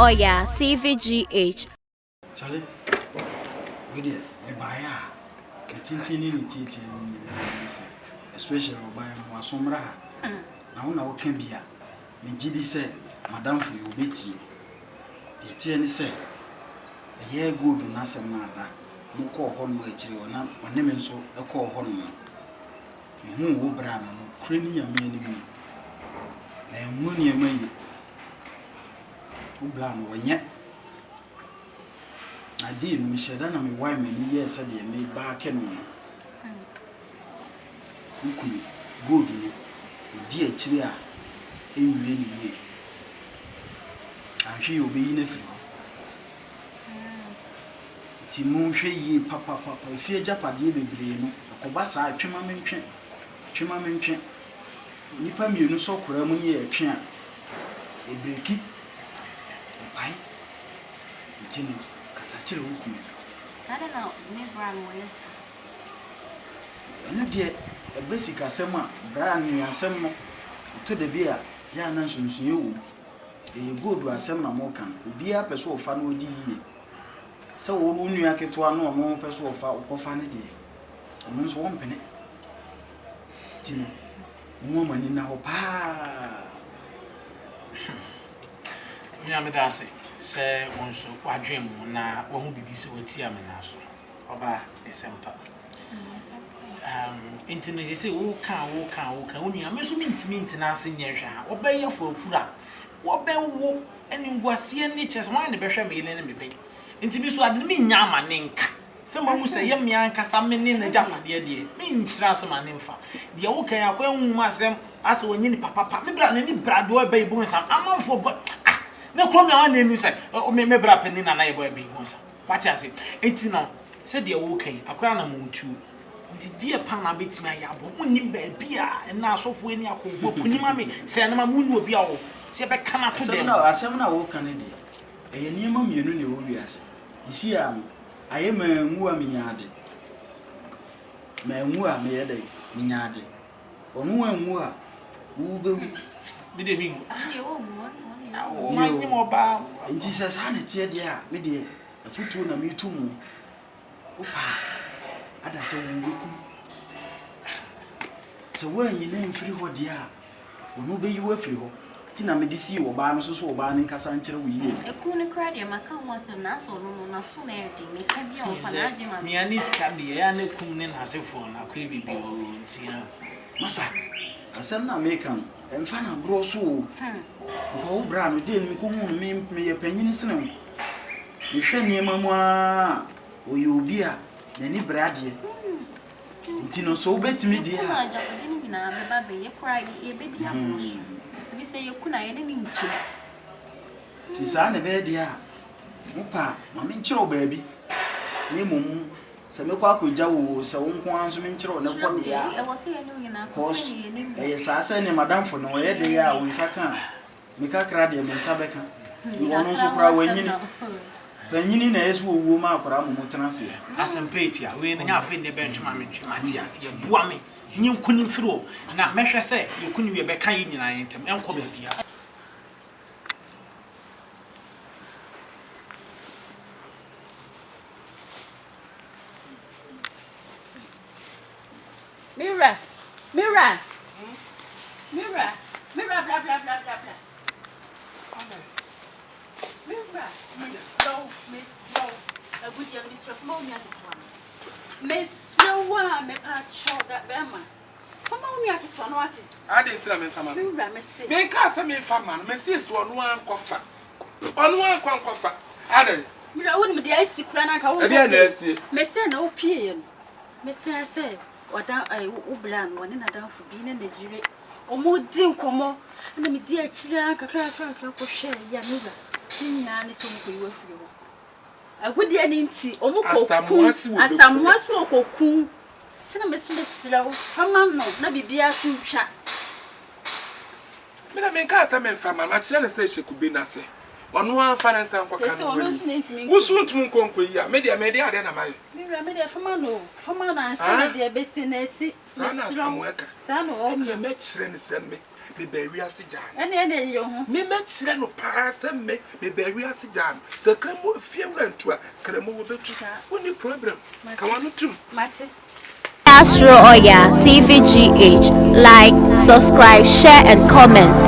Oya, TVGH. Charlie, we did a buyer. A tintin, especially by Mwasomra. Now, can be a. Mijidi said, Madame for you, Betty. The TN said, a year good, Nasa Nada. No call Honway, or not, or name so a call Honway. You know, Bram, craning your man. And moon your man. Blam, when yet. I did, Michelle, and my wife many years said they made back and good, dear Chilia, in many years. And she will be in a few. Timon Shay, Papa, fear Japa, dear baby, Cobasa, Chimamen, Nipam, you know, so Kuramuni, a chan, a breaky, a pie, Timon. I don't know, never ways. And dear, a basic assembly, brand assembly to the beer, Yana Suns you. A good assembly mocan, be a person of fun with ye. So, when you are to one more person of funny day, and once 1 penny. Tim, woman in our pa. Yamedase. Say onso wadwem na wo hu bibi se wati amena so oba esempa internet say wo kan wonu ameso minti na ase nyehwa obeye fo afura wo be wo eningwase ni chese wan ne behwe me ile ne mebe intimi so ade me nya amane nka se mamu se ye me ankasa me ne na japade de me ntira se mane mfa de wo kan akwa hu asem ase wonyi ni papa me bra na ni brado obey bu nsam amanfo na krom ya na enu say me bra pani na na ye boy be monsa what you say enti no say de wo kan akwa na muntu nti die pa na betimi ayabo munni ba bia na asofo ani akonfo kunima me say na munni obi a wo say be kana to dem asem na wo kan de eye niam mienu ne wo wiase isi am aye manwu a menyaade manwu a me ye dai menyaade onu anwu a wo be bi de bi Oh, my mobile. In Jesus, honey, dear, me dear, a foot na me too. Opa, I don't say we so when you name free what dear, will be you a free. Tina me see or ban so ban in Cassantra we. A coon cried, my count was a nassau, no soon empty. Me can be on Fanagima. Me and this candy, and a coonin has a phone, a crabby bill, Tina. Massat, I send na American, and Fana grow so. Go brown, didn't me a penny snow. You shall near mamma, or you be a any brady. Tino so bet me, dear. Baby, you cry, a baby. You say you couldn't any need to. Tis on a bed, dear. Opa, mamma, chill, baby. Nemo, Samuka Jaw, so one mincho, no one. I was saying, course, yes, I send Madame for no head, they are with Saka. Mika Cradia, Miss Sabeka. You want to cry when you know. When you know, as woman, Pramutransi. As in Patia, we have in the bench, Matthias, you boame. You couldn't throw. Now, Mesha say, you couldn't be a becker in an item, and come here. Mirror, blah, blah, blah, blah, blah. Miss Slow, a good young mistress of Mommy at one. Miss Slow, me patch that Bama. Come on, me at it. I didn't tell me some Miss. Make us a mean farmer, Mrs. one coffer. On one coffer. Added, I wouldn't be icy crank. I won't Miss no pian. Miss I say, or down I ublan one in a down for being in the jury. Or more dim como, and the dear children can share Yamiga. Nan is so good with you. I would dear Ninty, almost some was for cocoon. Send a Miss Slow, from no, not be beer to chat. But I make us a man farmer, my children say she could be nothing. On one finance and who's want to conquer? Media, then am I? Media from no, from my dear business, son or me. Son, make send me. me bury as jan. And you Me met Sren of pass and me bury as jan. So come with fear and to a cremo with the only problem. Come on to Matty. Astro Oya TVGH. Like, subscribe, share, and comment.